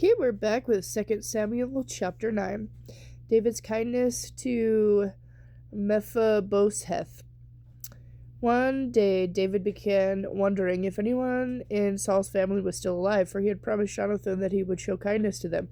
Okay, we're back with 2 Samuel chapter 9. David's kindness to Mephibosheth. One day, David began wondering if anyone in Saul's family was still alive, for he had promised Jonathan that he would show kindness to them.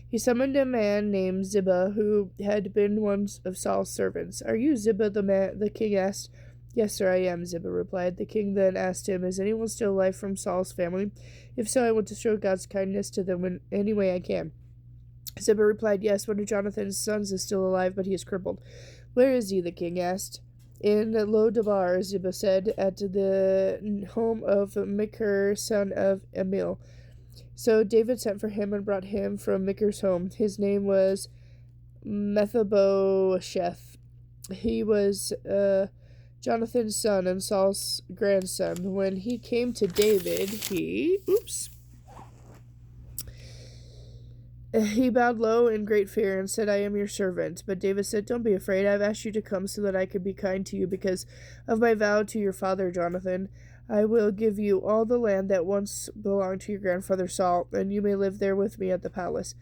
He summoned a man named Ziba, who had been one of Saul's servants. "Are you Ziba?" the king asked. "Yes, sir, I am," Ziba replied. The king then asked him, "Is anyone still alive from Saul's family? If so, I want to show God's kindness to them in any way I can." Ziba replied, "Yes, one of Jonathan's sons is still alive, but he is crippled." "Where is he?" the king asked. "In Lo-debar," Ziba said, "at the home of Machir, son of Ammiel." So David sent for him and brought him from Machir's home. His name was Mephibosheth. He was Jonathan's son and Saul's grandson. When he came to David, he bowed low in great fear and said, "I am your servant." But David said, "Don't be afraid. I've asked you to come so that I could be kind to you because of my vow to your father Jonathan. I will give you all the land that once belonged to your grandfather Saul, and you may live there with me at the palace."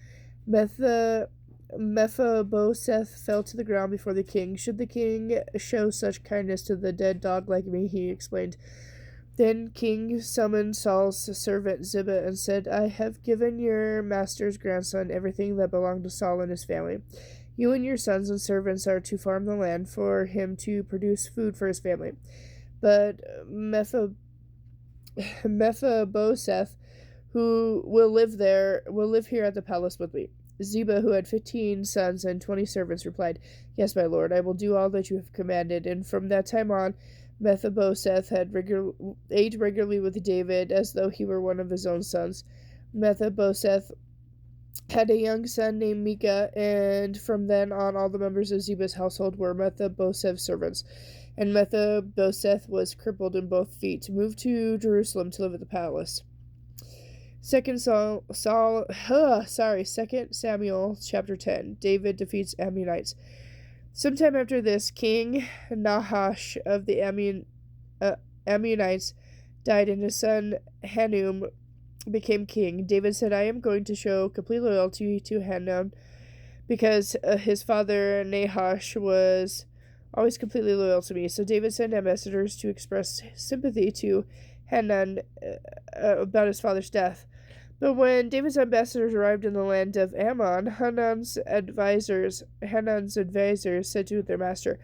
Mephibosheth fell to the ground before the king. "Should the king show such kindness to the dead dog like me?" he explained. Then king summoned Saul's servant Ziba and said, "I have given your master's grandson everything that belonged to Saul and his family. You and your sons and servants are to farm the land for him to produce food for his family. But Mephibosheth, who will live here at the palace with me." Ziba, who had 15 sons and 20 servants, replied, "Yes, my lord, I will do all that you have commanded." And from that time on, Mephibosheth ate regularly with David as though he were one of his own sons. Mephibosheth had a young son named Micah, and from then on all the members of Ziba's household were Mephibosheth's servants. And Mephibosheth was crippled in both feet, moved to Jerusalem to live at the palace. 2 Samuel chapter 10. David defeats Ammonites. Sometime after this, King Nahash of the Ammonites died, and his son Hanun became king. David said, "I am going to show complete loyalty to Hanun because his father Nahash was always completely loyal to me." So David sent ambassadors to express sympathy to Hanun about his father's death. But when David's ambassadors arrived in the land of Ammon, Hanun's advisors said to their master,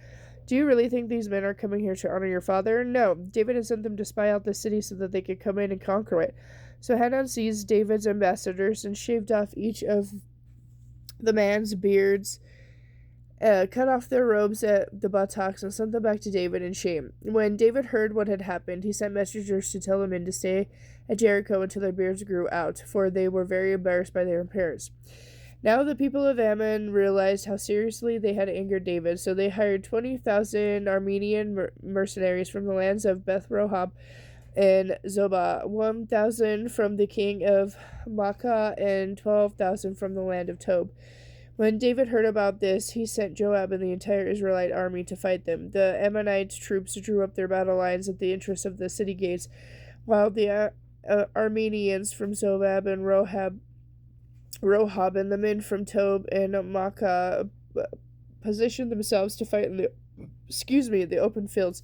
"Do you really think these men are coming here to honor your father?" "No, David had sent them to spy out the city so that they could come in and conquer it." So Hanun seized David's ambassadors and shaved off each of the man's beards, cut off their robes at the buttocks, and sent them back to David in shame. When David heard what had happened, he sent messengers to tell the men to stay at Jericho until their beards grew out, for they were very embarrassed by their appearance. Now the people of Ammon realized how seriously they had angered David, so they hired 20,000 Armenian mercenaries from the lands of Beth-Rehob and Zobah, 1,000 from the king of Maacah, and 12,000 from the land of Tob. When David heard about this, he sent Joab and the entire Israelite army to fight them. The Ammonite troops drew up their battle lines at the entrance of the city gates, while the Armenians from Zobab and Rohab and the men from Tob and Maacah positioned themselves to fight in the open fields.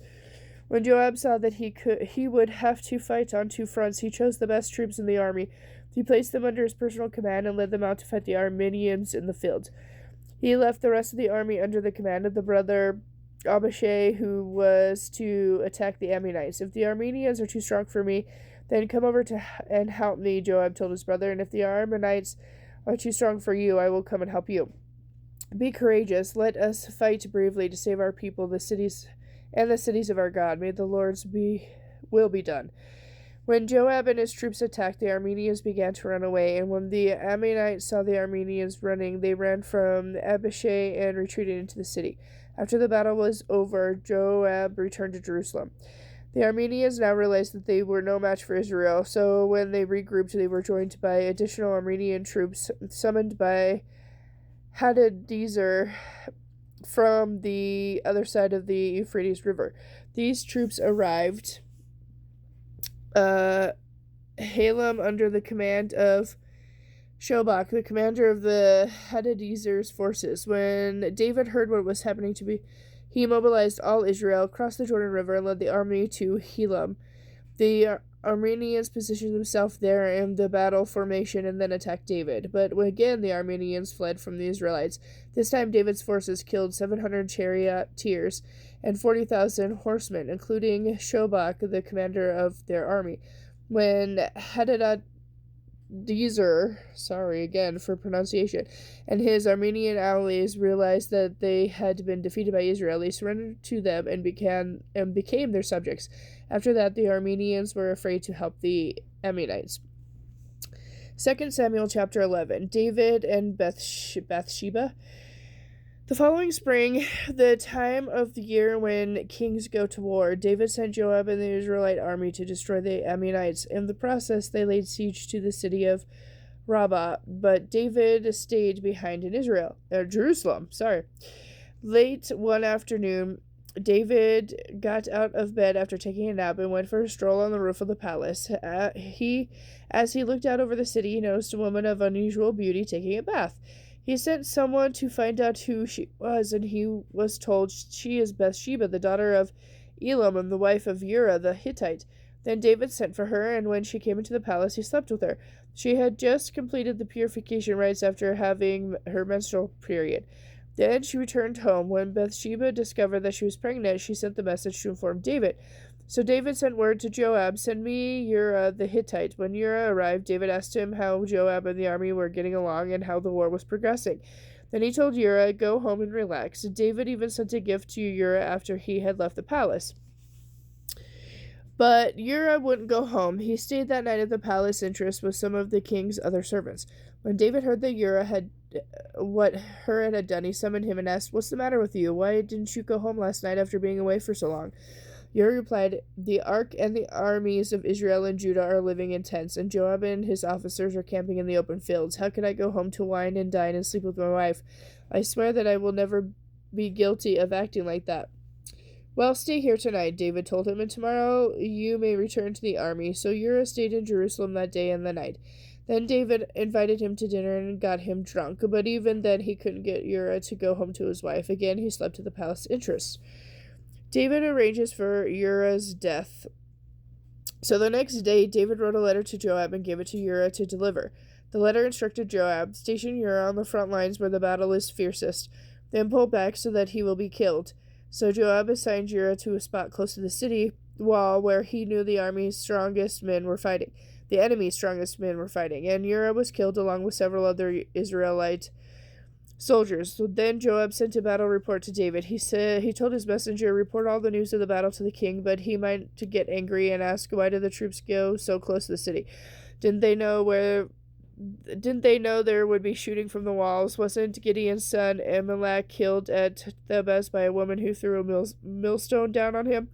When Joab saw that he would have to fight on two fronts, he chose the best troops in the army. He placed them under his personal command and led them out to fight the Armenians in the field. He left the rest of the army under the command of the brother Abishai, who was to attack the Ammonites. "If the Armenians are too strong for me, then come over and help me," Joab told his brother. "And if the Ammonites are too strong for you, I will come and help you. Be courageous. Let us fight bravely to save our people, the cities of our God. May the Lord's will be done." When Joab and his troops attacked, the Armenians began to run away, and when the Ammonites saw the Armenians running, they ran from Abishai and retreated into the city. After the battle was over, Joab returned to Jerusalem. The Armenians now realized that they were no match for Israel, so when they regrouped, they were joined by additional Armenian troops summoned by Hadadezer from the other side of the Euphrates River. These troops arrived Halem under the command of Shobach, the commander of the Hadadezer's forces. When David heard what was happening he mobilized all Israel, crossed the Jordan River, and led the army to Helam. The Armenians positioned themselves there in the battle formation and then attacked David. But again, the Armenians fled from the Israelites. This time, David's forces killed 700 charioteers and 40,000 horsemen, including Shobach, the commander of their army. When Hadadezer, sorry again for pronunciation, and his Armenian allies realized that they had been defeated by Israel, they surrendered to them and became their subjects. After that, the Armenians were afraid to help the Ammonites. 2 Samuel chapter 11. David and Bathsheba. The following spring, the time of the year when kings go to war, David sent Joab and the Israelite army to destroy the Ammonites. In the process, they laid siege to the city of Rabbah, but David stayed behind in Jerusalem. Late one afternoon, David got out of bed after taking a nap and went for a stroll on the roof of the palace. As he looked out over the city, he noticed a woman of unusual beauty taking a bath. He sent someone to find out who she was, and he was told she is Bathsheba, the daughter of Elam and the wife of Uriah the Hittite. Then David sent for her, and when she came into the palace, he slept with her. She had just completed the purification rites after having her menstrual period. Then she returned home. When Bathsheba discovered that she was pregnant, she sent the message to inform David. So David sent word to Joab, "Send me Uriah the Hittite." When Uriah arrived, David asked him how Joab and the army were getting along and how the war was progressing. Then he told Uriah, "Go home and relax." David even sent a gift to Uriah after he had left the palace. But Uriah wouldn't go home. He stayed that night at the palace entrance with some of the king's other servants. When David heard that Uriah had done, he summoned him and asked, "What's the matter with you? Why didn't you go home last night after being away for so long?" Uriah replied, "The ark and the armies of Israel and Judah are living in tents, and Joab and his officers are camping in the open fields. How can I go home to wine and dine and sleep with my wife? I swear that I will never be guilty of acting like that." "Well, stay here tonight," David told him, "and tomorrow you may return to the army." So Uriah stayed in Jerusalem that day and the night. Then David invited him to dinner and got him drunk, but even then he couldn't get Uriah to go home to his wife. Again, he slept at the palace entrance. David arranges for Uriah's death. So the next day, David wrote a letter to Joab and gave it to Uriah to deliver. The letter instructed Joab, "Station Uriah on the front lines where the battle is fiercest, then pull back so that he will be killed." So Joab assigned Uriah to a spot close to the city wall where he knew the enemy's strongest men were fighting, and Uriah was killed along with several other Israelite soldiers. So then Joab sent a battle report to David. He told his messenger, "Report all the news of the battle to the king," but he might to get angry and ask, "Why did the troops go so close to the city? Didn't they know there would be shooting from the walls? Wasn't Gideon's son Amalek killed at Thebes by a woman who threw a millstone down on him?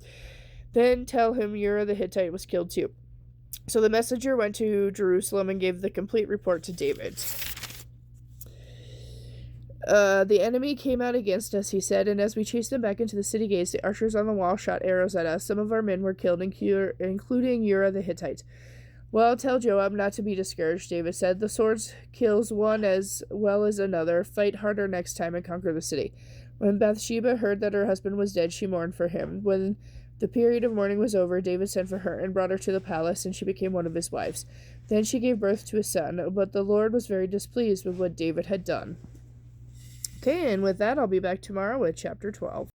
Then tell him Uriah the Hittite was killed too." So the messenger went to Jerusalem and gave the complete report to David. "The enemy came out against us," he said, "and as we chased them back into the city gates, the archers on the wall shot arrows at us. Some of our men were killed, including Uriah the Hittite." "Well, tell Joab not to be discouraged," David said. "The sword kills one as well as another. Fight harder next time and conquer the city." When Bathsheba heard that her husband was dead, she mourned for him. When the period of mourning was over, David sent for her and brought her to the palace, and she became one of his wives. Then she gave birth to a son, but the Lord was very displeased with what David had done. Okay, and with that, I'll be back tomorrow with chapter 12.